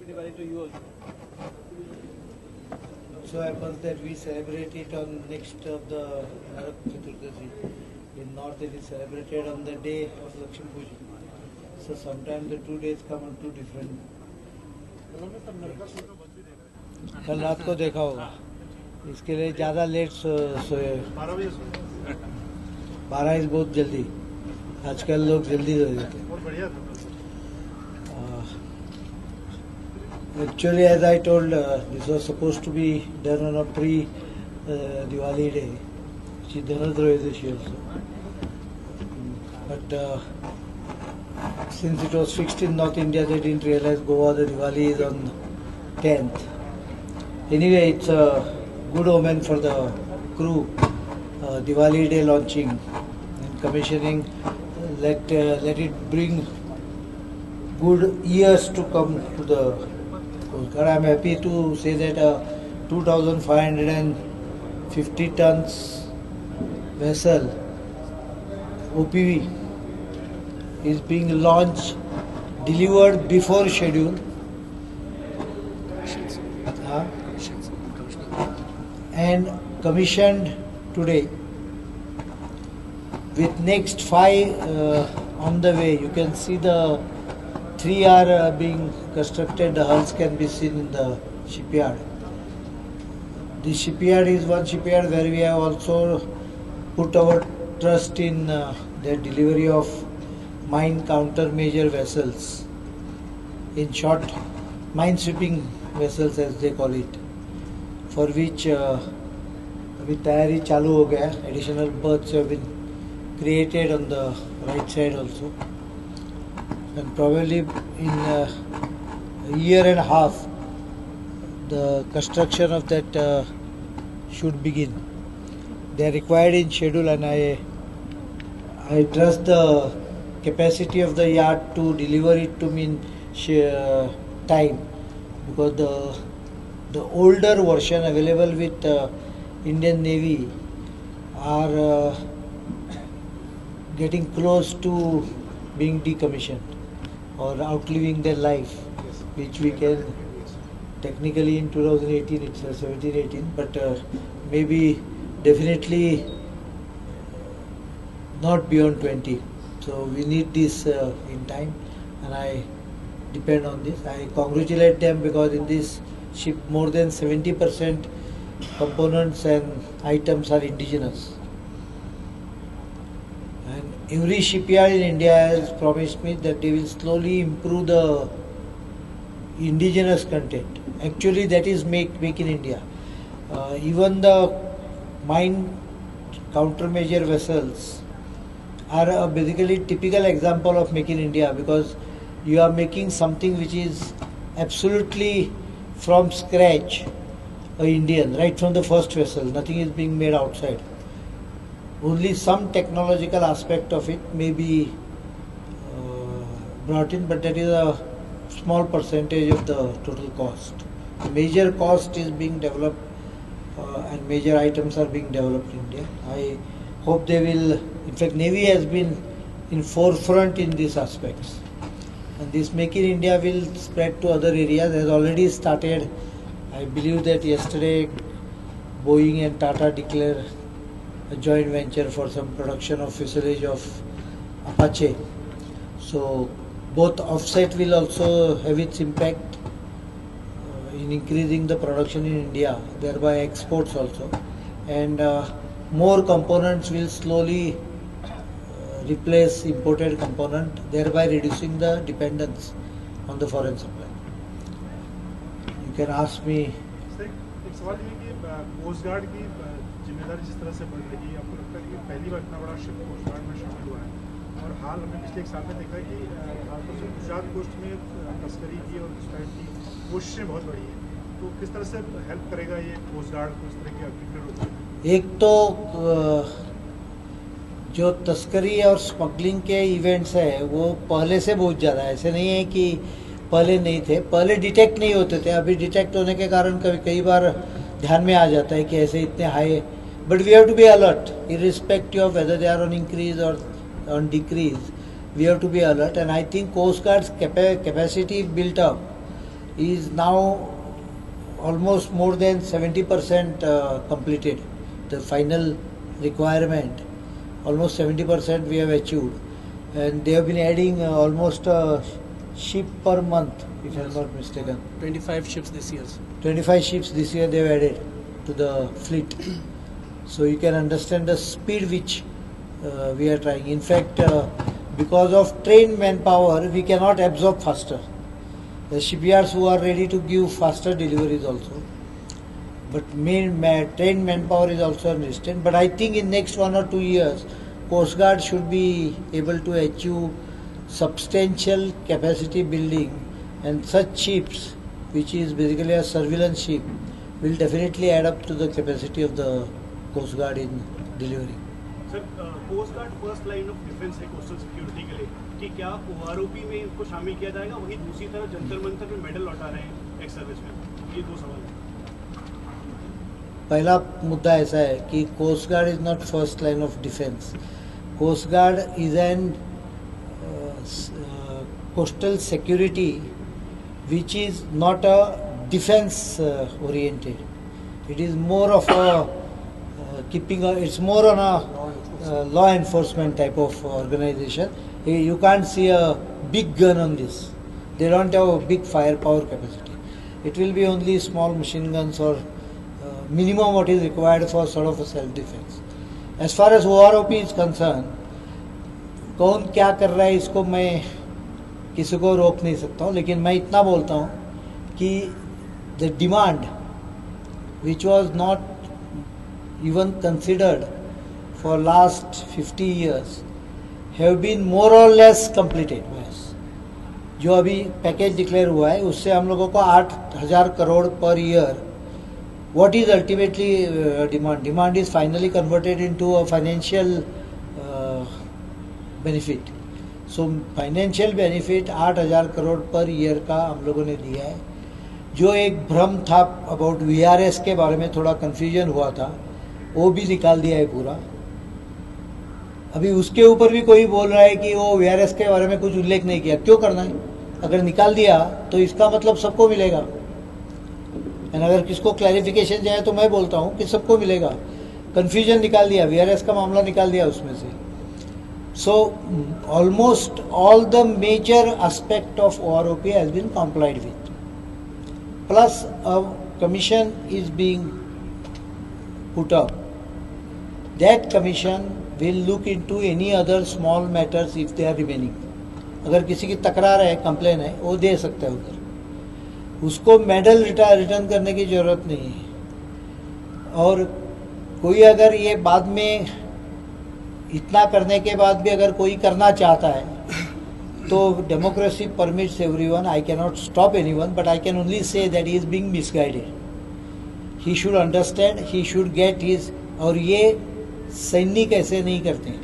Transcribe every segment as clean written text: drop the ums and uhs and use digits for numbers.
Diwali to you also. So happens that we celebrate it on next of the Narak Chaturdashi. In North it is celebrated on the day of Lakshmi Puja. So sometimes the 2 days come on two different. कल रात को देखा होगा, इसके लिए ज़्यादा late सोए। 12 बजे सोए। 12 इज बहुत जल्दी, आजकल लोग जल्दी सो जाते हैं। Actually, as I told, this was supposed to be done on a pre-Diwali day, which is Dhanadroyadashi also. But since it was fixed in North India, they didn't realize Goa, the Diwali is on 10th. Anyway, it's a good omen for the crew. Diwali day launching and commissioning. Let it bring good years to come to the Coast Guard. I'm happy to say that 2,550 tons vessel OPV is being launched, delivered before schedule. And commissioned today. With next 5 on the way, you can see the 3 are being constructed. The hulls can be seen in the shipyard. The shipyard is one shipyard where we have also put our trust in the delivery of mine countermeasure vessels. In short, mine sweeping vessels as they call it, for which अभी तैयारी चालू हो गया. Additional berths have been created on the right side also, and probably in a year and a half the construction of that should begin. They are required in schedule, and I trust the capacity of the yard to deliver it to me in time, because the older version available with Indian Navy are getting close to being decommissioned or outliving their life, which we can technically in 2018 itself, 17-18, but maybe definitely not beyond 20. So we need this in time, and I depend on this. I congratulate them because in this ship more than 70% components and items are indigenous. And every shipyard in India has promised me that they will slowly improve the indigenous content. Actually, that is make in India. Even the mine countermeasure vessels are basically typical example of make in India, because you are making something which is absolutely from scratch, Indian, right from the first vessel. Nothing is being made outside. Only some technological aspect of it may be brought in, but that is a small percentage of the total cost. The major cost is being developed and major items are being developed in India. I hope they will. In fact, Navy has been in forefront in these aspects, and this Make in India will spread to other areas. Has already started. I believe that yesterday Boeing and Tata declared a joint venture for some production of fuselage of Apache. So both offset will also have its impact in increasing the production in India, thereby exports also, and more components will slowly replace imported component, thereby reducing the dependence on the foreign supply. You can ask me. एक सवाल ये कि Coast guard की जिम्मेदारी जिस तरह से बढ़ रही है, आपको लगता है कि पहली बार इतना बड़ा शिप कोस्ट गार्ड में शामिल हुआ है, और हाल हमने पिछले 1 साल में देखा है कि गुजरात कोस्ट में तस्करी की और घुसपैठ की कोशिशें बहुत बढ़ी हैं, तो किस तरह से हेल्प करेगा ये कोस्ट गार्ड को इस तरह की एक्टिविटी रोकने में? एक तो जो तस्करी और स्मगलिंग के इवेंट्स है वो पहले से बहुत ज़्यादा है. ऐसे नहीं है कि पहले नहीं थे, पहले डिटेक्ट नहीं होते थे. अभी डिटेक्ट होने के कारण कई बार ध्यान में आ जाता है कि ऐसे इतने high, but we have to be alert irrespective of whether they are on increase or on decrease. We have to be alert, and I think Coast Guard's capacity built up is now almost more than 70% completed. The final requirement, almost 70% we have achieved, and they have been adding almost a ship per month, if I am not mistaken. 25 ships this year. 25 ships this year they have added to the fleet. So you can understand the speed which we are trying. In fact, because of trained manpower, we cannot absorb faster. The shipyards who are ready to give faster deliveries also. But trained manpower is also a restraint. But I think in next 1 or 2 years, Coast Guard should be able to achieve substantial capacity building, and such ships, which is basically a surveillance ship, will definitely add up to the capacity of the Coast Guard in delivery. Sir Coast Guard first line of defence है coastal security के लिए, कि क्या OROP में इनको शामिल किया जाएगा? वहीं दूसरी तरफ जंतर मंतर में मेडल लौटा रहे हैं एक्स सर्विस में। ये 2 सवाल हैं। पहला मुद्दा ऐसा है कि Coast Guard is not first line of defence. Coast Guard is an coastal security which is not a defense oriented. It is more of a it's more on a law enforcement type of organization. You can't see a big gun on this. They don't have a big firepower capacity. It will be only small machine guns or minimum what is required for sort of a self-defense. As far as OROP is concerned, कौन क्या कर रहा है इसको मैं किसी को रोक नहीं सकता हूँ, लेकिन मैं इतना बोलता हूँ कि the demand which was not even considered for last 50 years have been more or less completed. जो अभी पैकेज डिक्लेयर हुआ है उससे हम लोगों को 8,000 crore per year. What is ultimately demand is finally converted into a financial benefit. So financial benefit 8,000 crore per year का हम लोगों ने दिया है. जो एक भ्रम था अबाउट VRS के बारे में, थोड़ा कंफ्यूजन हुआ था, वो भी निकाल दिया है पूरा. अभी उसके ऊपर भी कोई बोल रहा है कि वो VRS के बारे में कुछ उल्लेख नहीं किया. क्यों करना है? अगर निकाल दिया तो इसका मतलब सबको मिलेगा. एंड अगर किसको क्लैरिफिकेशन जाए तो मैं बोलता हूँ कि सबको मिलेगा. कंफ्यूजन निकाल दिया, VRS का मामला निकाल दिया उसमें से. So almost all the major aspect of OROP has been complied with. Plus a commission is being put up. That commission will look into any other small matters if they are remaining. अगर किसी की तकरार है, complain है, वो दे सकता है उधर. उसको मेडल रिटर्न करने की जरूरत नहीं है. और कोई अगर ये बाद में इतना करने के बाद भी अगर कोई करना चाहता है तो democracy permits everyone. I can not stop anyone, but I can only say that he is being misguided. He should understand, he should get his. और ये सैनिक ऐसे नहीं करते हैं.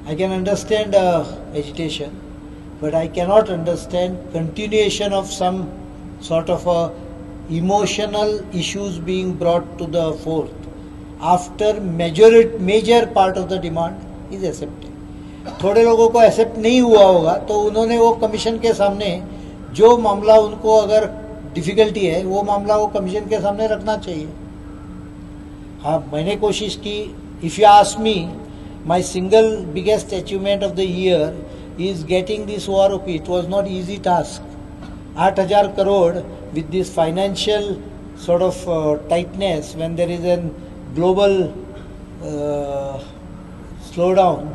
I can understand agitation, but I can not understand continuation of some sort of emotional issues being brought to the forth after major part of the demand is accepted. थोड़े लोगों को एक्सेप्ट नहीं हुआ होगा तो उन्होंने वो कमीशन के सामने जो मामला उनको अगर डिफिकल्टी है वो मामला वो कमीशन के सामने रखना चाहिए. हाँ, मैंने कोशिश की. If you ask me, my single biggest achievement of the year is getting this OROP. It was not easy task. 8,000 crore with this financial sort of tightness, when there is an global slowdown,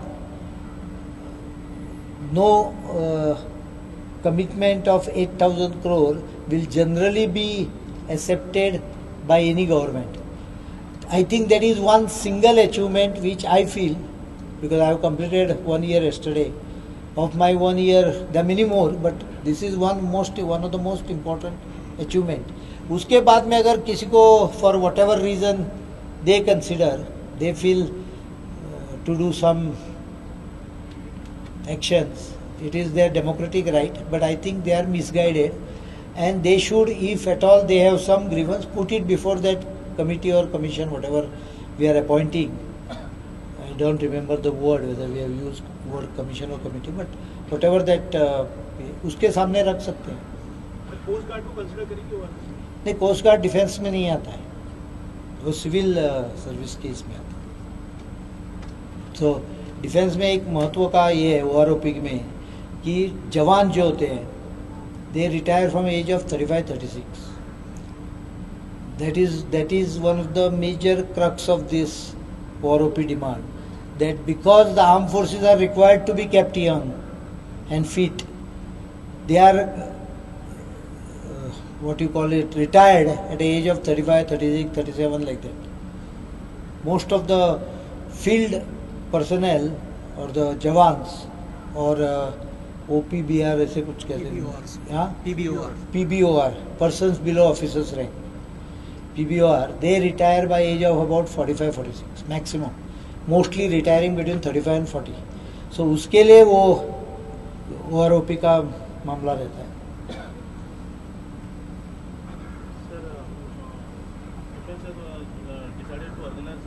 no commitment of 8,000 crore will generally be accepted by any government. I think that is one single achievement which I feel, because I have completed 1 year yesterday. Of my 1 year, there are many more, but this is one of the most important achievement. उसके बाद में अगर किसी को for whatever reason they consider, they feel to do some actions, it is their democratic right, but I think they are misguided, and they should, if at all they have some grievance, put it before that committee or commission, whatever we are appointing. I don't remember the word, whether we have used word commission or committee, but whatever that उसके सामने रख सकते हैं. Coast guard को consider करेंगे OROP? नहीं, coast guard defence में नहीं आता है, वो सिविल सर्विस के इसमें आता है। तो डिफेंस में एक महत्व का ये है ओआरओपी में कि जवान जो होते हैं they retire from age of 35-36. That is one of the major crux of this OROP demand. That because the armed forces are required to be kept young and fit, they are retired at the age of 35, 36, 37 like that. Most of the field personnel or the jawans or OPBR ऐसे कुछ कहते हैं, PBOR, persons below officers rank, PBOR, they retire by age of about 45-46 maximum, mostly retiring between 35 and 40. So उसके लिए वो OROP का मामला रहता है. Sir, defense has decided to organize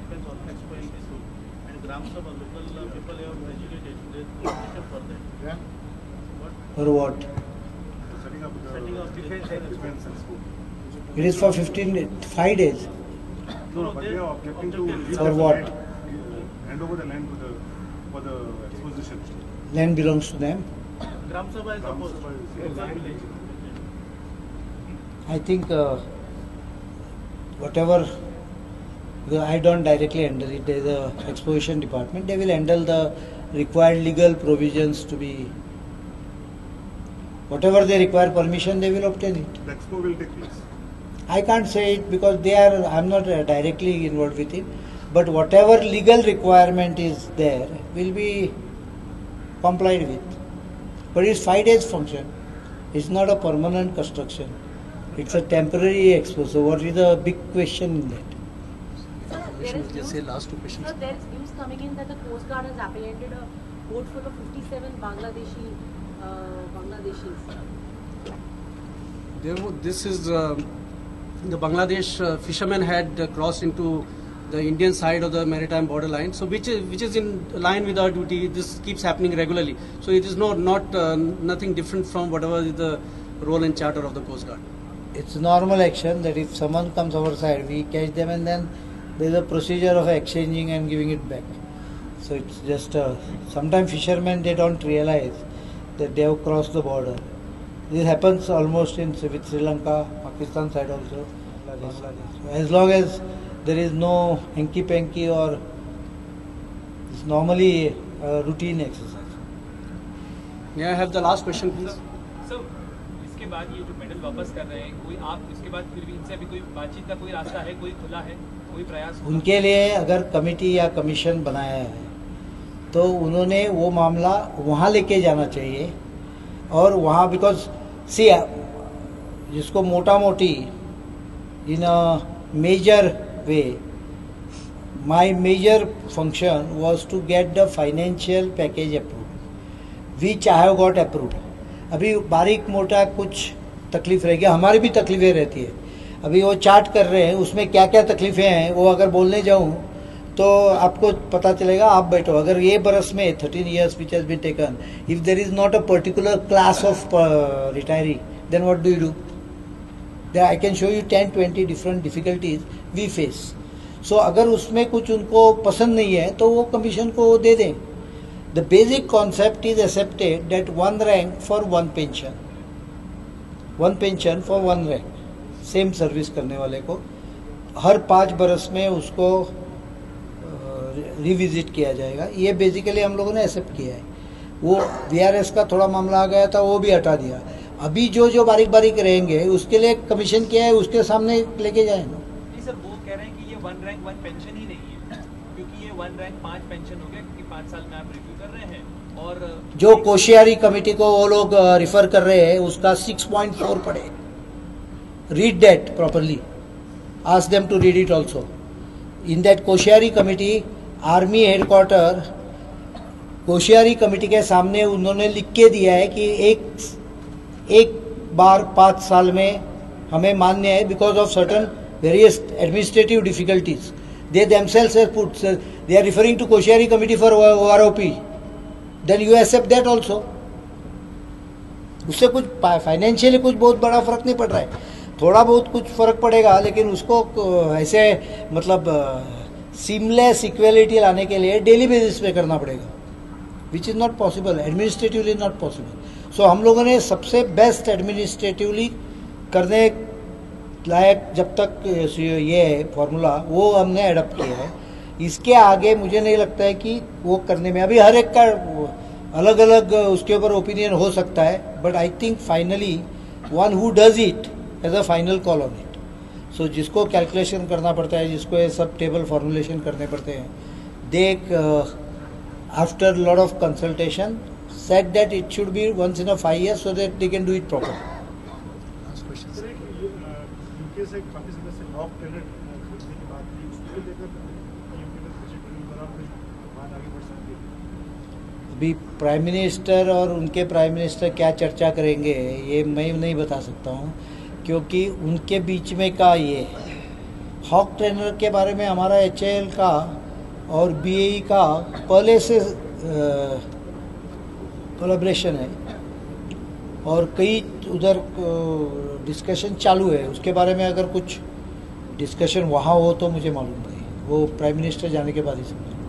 defense on expo in this room, and Gram Sabha local people have agitated for that. Yeah. For what? Setting up Setting up defense expo. It is for 5 days. No, but they are objecting to leave For the what? land, hand over the land for the exposition. Land belongs to them. Gram Sabha is Gram opposed. Sabha is- Local village. I think whatever, I don't directly handle it. There is a exposition department. They will handle the required legal provisions to be. Whatever they require permission, they will obtain it. The expo will take place. I can't say it because I'm not directly involved with it. But whatever legal requirement is there will be complied with. But it's 5 days function. It's not a permanent construction. It's a temporary expo. So what is the big question in that? There is news, there is news coming in that the Coast Guard has apprehended a boat full of 57 Bangladeshis. This is the Bangladesh fishermen had crossed into the Indian side of the maritime borderline, so which is in line with our duty. This keeps happening regularly, so it is not nothing different from whatever is the role and charter of the Coast Guard. It's normal action that if someone comes our side, we catch them and then there's a procedure of exchanging and giving it back. So it's just sometimes fishermen, they don't realize that they have crossed the border. This happens almost with Sri Lanka, Pakistan side also, Bangladesh. As long as there is no hanky-panky or it's normally a routine exercise. May I have the last question, please? Sir, इसके बाद ये जो medal वापस कर रहे हैं, कोई आप इसके बाद फिर भी इनसे अभी कोई बातचीत का कोई रास्ता है, कोई खुला है, कोई प्रयास? उनके लिए अगर कमेटी या कमीशन बनाया है तो उन्होंने वो मामला वहाँ लेके जाना चाहिए और वहाँ बिकॉज सी जिसको मोटा मोटी in a major way my major function was to get the financial package approved which I have got approved. अभी बारीक मोटा कुछ तकलीफ रहेगी, हमारी भी तकलीफें रहती है. अभी वो चार्ट कर रहे हैं, उसमें क्या क्या तकलीफें हैं वो अगर बोलने जाऊँ तो आपको पता चलेगा. आप बैठो, अगर ये बरस में 13 years which has been taken, if there is not a particular class of retiree, then what do you do? There I can show you 10-20 different difficulties we face. So अगर उसमें कुछ उनको पसंद नहीं है तो वो कमीशन को दे दें. The basic concept is accepted that one rank for one pension. One pension for one rank. Same service करने वाले को हर 5 बरस में उसको रिविजिट किया जाएगा. ये बेसिकली हम लोगों ने एक्सेप्ट किया है. वो VRS का थोड़ा मामला आ गया था, वो भी हटा दिया. अभी जो बारीक बारीक रहेंगे उसके लिए कमीशन किया है, उसके सामने लेके जाए ना. नहीं सर, वो कह रहे हैं कि ये 1 रैंक 1 पेंशन ही नहीं है, क्योंकि ये 1 रैंक 5 पेंशन हो गया, क्योंकि 5 साल में आप रिव्यू कर रहे हैं. और जो कोशियारी कमेटी को वो लोग रिफर कर रहे हैं उसका 6.4 पड़े. Read that properly. Ask them to read it also. In that Koshiyari committee army headquarter Koshiyari committee के सामने उन्होंने लिख के दिया है कि एक बार 5 साल में हमें मान्य है because of certain various administrative difficulties. They themselves have put, they are referring to Koshiyari committee for OROP. Then you accept that also. उससे कुछ फाइनेंशियली कुछ बहुत बड़ा फर्क नहीं पड़ रहा है, थोड़ा बहुत कुछ फर्क पड़ेगा, लेकिन उसको ऐसे मतलब सीमलेस इक्वेलिटी लाने के लिए डेली बेसिस पे करना पड़ेगा, which is not possible, administratively not possible. So हम लोगों ने सबसे बेस्ट एडमिनिस्ट्रेटिवली करने लायक जब तक ये है फॉर्मूला वो हमने एडप्ट किया है। इसके आगे मुझे नहीं लगता है कि वो करने में, अभी हर एक का अलग अलग उसके ऊपर ओपिनियन हो सकता है, but I think finally one who does it as a final call on it. So जिसको कैलकुलेशन करना पड़ता है, जिसको ये सब टेबल फॉर्मुलेशन करने पड़ते हैं, they after lot of consultation set that it should be once in a 5 years so that they can do it proper. Sir एक यूके से काफ़ी समय से लॉक टेनर खरीदने की बात थी, उसको लेकर यूके में बजट के दौरान कुछ बात आगे बढ़ सकती है? अभी प्राइम मिनिस्टर और उनके प्राइम मिनिस्टर क्या चर्चा करेंगे ये मैं नहीं बता सकता हूँ, क्योंकि उनके बीच में का ये हॉक ट्रेनर के बारे में हमारा HAL का और BAE का पहले से कोलैबोरेशन है और कई उधर डिस्कशन चालू है। उसके बारे में अगर कुछ डिस्कशन वहाँ हो तो मुझे मालूम नहीं, वो प्राइम मिनिस्टर जाने के बाद ही समझ।